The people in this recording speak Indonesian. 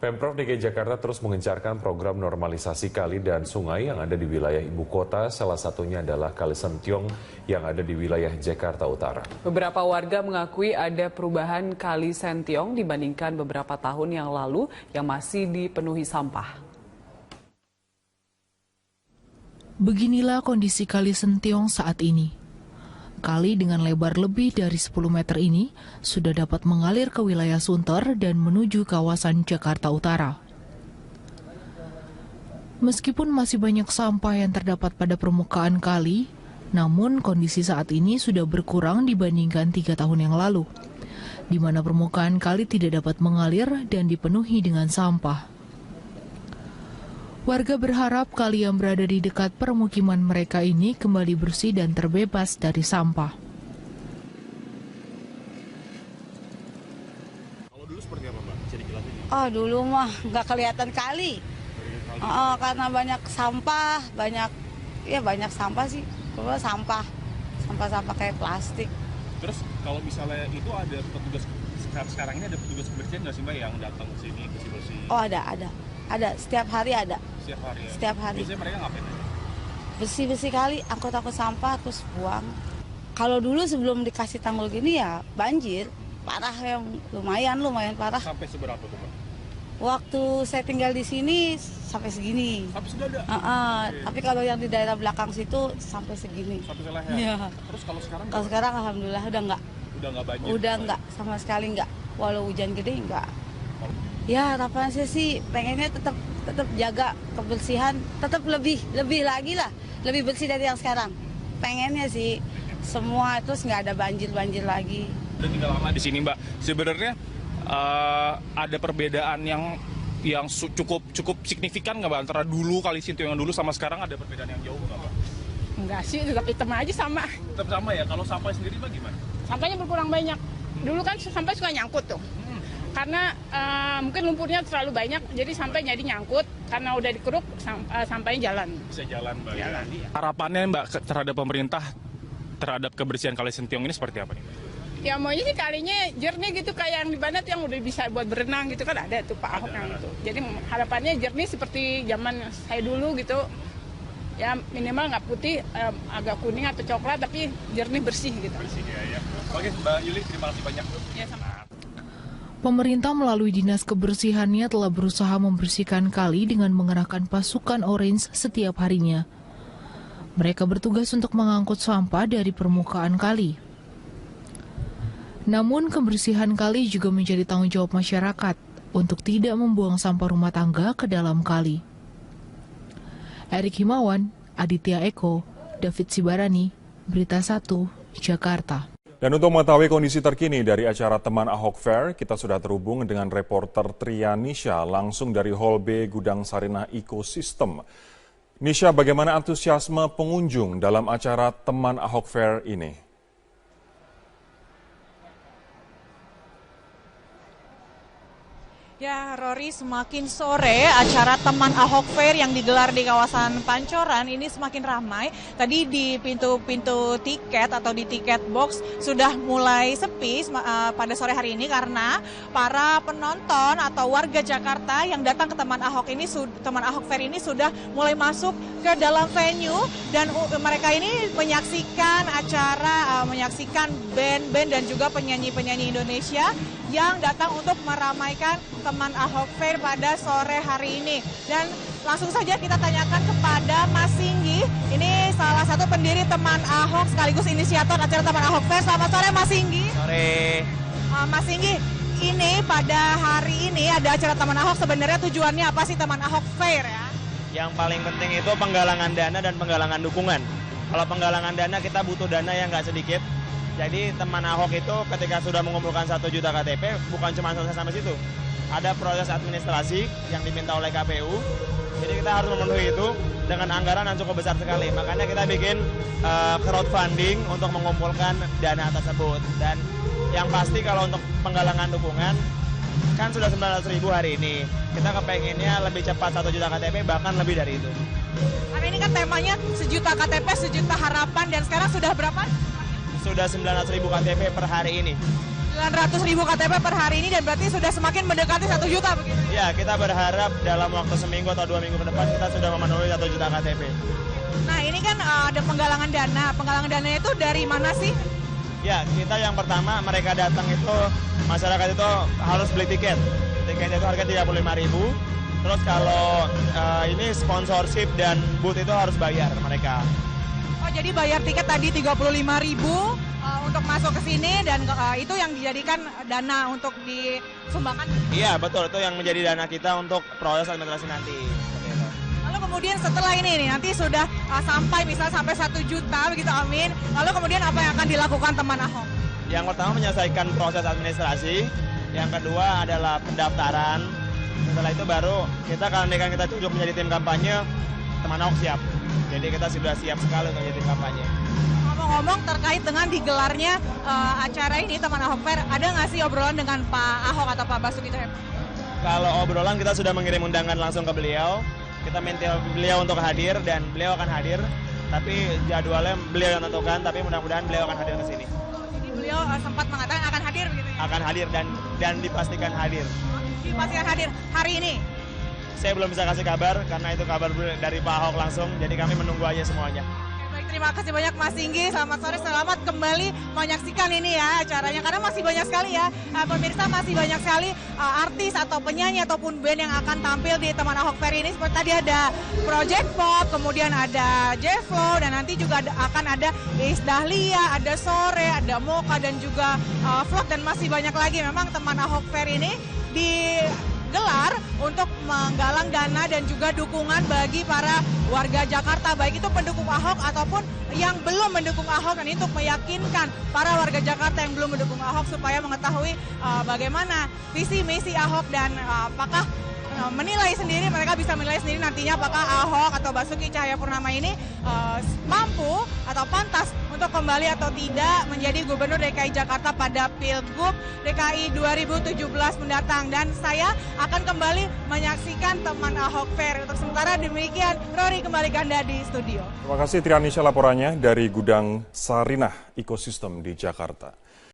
Pemprov DKI Jakarta terus mengencarkan program normalisasi kali dan sungai yang ada di wilayah ibu kota, salah satunya adalah Kali Sentiong yang ada di wilayah Jakarta Utara. Beberapa warga mengakui ada perubahan Kali Sentiong dibandingkan beberapa tahun yang lalu yang masih dipenuhi sampah. Beginilah kondisi Kali Sentiong saat ini. Kali dengan lebar lebih dari 10 meter ini sudah dapat mengalir ke wilayah Sunter dan menuju kawasan Jakarta Utara. Meskipun masih banyak sampah yang terdapat pada permukaan kali, namun kondisi saat ini sudah berkurang dibandingkan 3 tahun yang lalu, di mana permukaan kali tidak dapat mengalir dan dipenuhi dengan sampah. Warga berharap kali yang berada di dekat permukiman mereka ini kembali bersih dan terbebas dari sampah. Kalau dulu seperti apa, Mbak? Bisa dijelasin? Oh, dulu mah nggak kelihatan kali. Karena banyak sampah, banyak sampah sih. Cuma sampah kayak plastik. Terus kalau misalnya itu ada petugas, sekarang ini ada petugas kebersihan nggak sih, Mbak, yang datang ke sini bersih-bersih? Oh, ada. Setiap hari ada. Setiap hari ya? Setiap hari. Biasanya mereka ngapain aja? Bersih kali, angkut sampah terus buang. Kalau dulu sebelum dikasih tanggul gini ya banjir, parah yang lumayan parah. Sampai seberapa tuh, Pak? Waktu saya tinggal di sini sampai segini. Sampai sudah ada? Okay. Tapi kalau yang di daerah belakang situ sampai segini. Sampai seleher? Iya. Terus kalau sekarang? Kalau sekarang alhamdulillah udah enggak. Udah enggak banjir? Udah enggak, sama sekali enggak. Walau hujan gede enggak. Ya harapan saya sih pengennya tetap jaga kebersihan, tetap lebih lagi lah, lebih bersih dari yang sekarang. Pengennya sih semua terus nggak ada banjir lagi. Udah tinggal lama di sini, Mbak. Sebenarnya ada perbedaan yang cukup signifikan nggak, Mbak, antara dulu Kali Sentiong yang dulu sama sekarang? Ada perbedaan yang jauh nggak, Mbak? Enggak sih, tetap hitam aja sama. Tetap sama ya. Kalau sampah sendiri, Mbak, gimana? Sampahnya berkurang banyak. Dulu kan sampah suka nyangkut tuh. Karena mungkin lumpurnya terlalu banyak, jadi sampai jadi nyangkut. Karena udah dikeruk, sampahnya jalan. Bisa jalan, Mbak. Jalan, Ya. iya. Harapannya, Mbak, terhadap pemerintah terhadap kebersihan Kali Sentiong ini seperti apa nih, Mbak? Ya maunya sih kalinya jernih gitu, kayak yang di Banat yang udah bisa buat berenang gitu kan, ada tuh Pak Ahok yang itu. Jadi harapannya jernih seperti zaman saya dulu gitu. Ya minimal nggak putih, agak kuning atau coklat, tapi jernih bersih gitu. Bersih ya. Oke, Mbak Yuli, terima kasih banyak. Ya, sama. Pemerintah melalui Dinas Kebersihannya telah berusaha membersihkan kali dengan mengerahkan pasukan Orange setiap harinya. Mereka bertugas untuk mengangkut sampah dari permukaan kali. Namun kebersihan kali juga menjadi tanggung jawab masyarakat untuk tidak membuang sampah rumah tangga ke dalam kali. Erik Himawan, Aditya Eko, David Sibarani, Berita 1, Jakarta. Dan untuk mengetahui kondisi terkini dari acara Teman Ahok Fair, kita sudah terhubung dengan reporter Tria Nisha langsung dari Hall B Gudang Sarinah Ecosystem. Nisha, bagaimana antusiasme pengunjung dalam acara Teman Ahok Fair ini? Ya, Rory, semakin sore acara Teman Ahok Fair yang digelar di kawasan Pancoran ini semakin ramai. Tadi di pintu-pintu tiket atau di tiket box sudah mulai sepi pada sore hari ini karena para penonton atau warga Jakarta yang datang ke Teman Ahok Fair ini sudah mulai masuk ke dalam venue dan mereka ini menyaksikan acara, menyaksikan band-band dan juga penyanyi-penyanyi Indonesia yang datang untuk meramaikan Teman Ahok Fair pada sore hari ini. Dan langsung saja kita tanyakan kepada Mas Singgi, ini salah satu pendiri Teman Ahok sekaligus inisiator acara Teman Ahok Fair. Selamat sore Mas Singgi. Sore. Mas Singgi, ini pada hari ini ada acara Teman Ahok, sebenarnya tujuannya apa sih Teman Ahok Fair ya? Yang paling penting itu penggalangan dana dan penggalangan dukungan. Kalau penggalangan dana kita butuh dana yang nggak sedikit. Jadi Teman Ahok itu ketika sudah mengumpulkan 1 juta KTP bukan cuma selesai sampai situ. Ada proses administrasi yang diminta oleh KPU. Jadi kita harus memenuhi itu dengan anggaran yang cukup besar sekali. Makanya kita bikin crowdfunding untuk mengumpulkan dana tersebut. Dan yang pasti kalau untuk penggalangan dukungan kan sudah 900.000 hari ini. Kita kepengennya lebih cepat 1 juta KTP bahkan lebih dari itu. Karena ini kan temanya 1 juta KTP, 1 juta harapan dan sekarang sudah berapa? Sudah 900.000 KTP per hari ini. 900.000 KTP per hari ini dan berarti sudah semakin mendekati 1 juta begitu? Ya, kita berharap dalam waktu seminggu atau 2 minggu ke depan kita sudah memenuhi 1 juta KTP. Nah ini kan ada penggalangan dana. Penggalangan dananya itu dari mana sih? Ya, kita yang pertama mereka datang itu, masyarakat itu harus beli tiket. Tiketnya itu harga 35.000. Terus kalau ini sponsorship dan booth itu harus bayar mereka. Oh jadi bayar tiket tadi 35.000 untuk masuk ke sini dan itu yang dijadikan dana untuk disumbangkan? Iya betul, itu yang menjadi dana kita untuk proses administrasi nanti. Lalu kemudian setelah ini nih, nanti sudah sampai misalnya sampai 1 juta begitu, amin. Lalu kemudian apa yang akan dilakukan teman Ahok? Yang pertama menyelesaikan proses administrasi, yang kedua adalah pendaftaran. Setelah itu baru kita kalau kita tunjuk menjadi tim kampanye, teman Ahok siap. Jadi kita sudah siap sekali untuk menjadi tim kampanye. Ngomong-ngomong terkait dengan digelarnya acara ini teman Ahok Fair, ada nggak sih obrolan dengan Pak Ahok atau Pak Basuki Cahayapurnama? Kalau obrolan kita sudah mengirim undangan langsung ke beliau. Kita minta beliau untuk hadir dan beliau akan hadir. Tapi jadwalnya beliau yang tentukan, tapi mudah-mudahan beliau akan hadir ke sini. Jadi beliau sempat mengatakan akan hadir begitu ya? Akan hadir dan dipastikan hadir. Dipastikan hadir hari ini? Saya belum bisa kasih kabar karena itu kabar dari Pak Ahok langsung. Jadi kami menunggu aja semuanya. Baik, terima kasih banyak Mas Singgi. Selamat sore, selamat kembali menyaksikan ini ya acaranya. Karena masih banyak sekali ya, pemirsa masih banyak sekali artis atau penyanyi ataupun band yang akan tampil di teman Ahok Fair ini. Seperti tadi ada Project Pop, kemudian ada J-Flow, dan nanti juga akan ada Iis Dahlia, ada Sore, ada Mocha, dan juga Vlog, dan masih banyak lagi. Memang teman Ahok Fair ini digelar untuk menggalang dana dan juga dukungan bagi para warga Jakarta, baik itu pendukung Ahok ataupun yang belum mendukung Ahok, dan untuk meyakinkan para warga Jakarta yang belum mendukung Ahok supaya mengetahui bagaimana visi misi Ahok dan apakah menilai sendiri, mereka bisa menilai sendiri nantinya apakah Ahok atau Basuki Cahayapurnama ini mampu atau pantas untuk kembali atau tidak menjadi Gubernur DKI Jakarta pada Pilgub DKI 2017 mendatang. Dan saya akan kembali menyaksikan teman Ahok Fair. Untuk sementara demikian, Rory kembali ke Anda di studio. Terima kasih Trianisha laporannya dari Gudang Sarinah Ekosistem di Jakarta.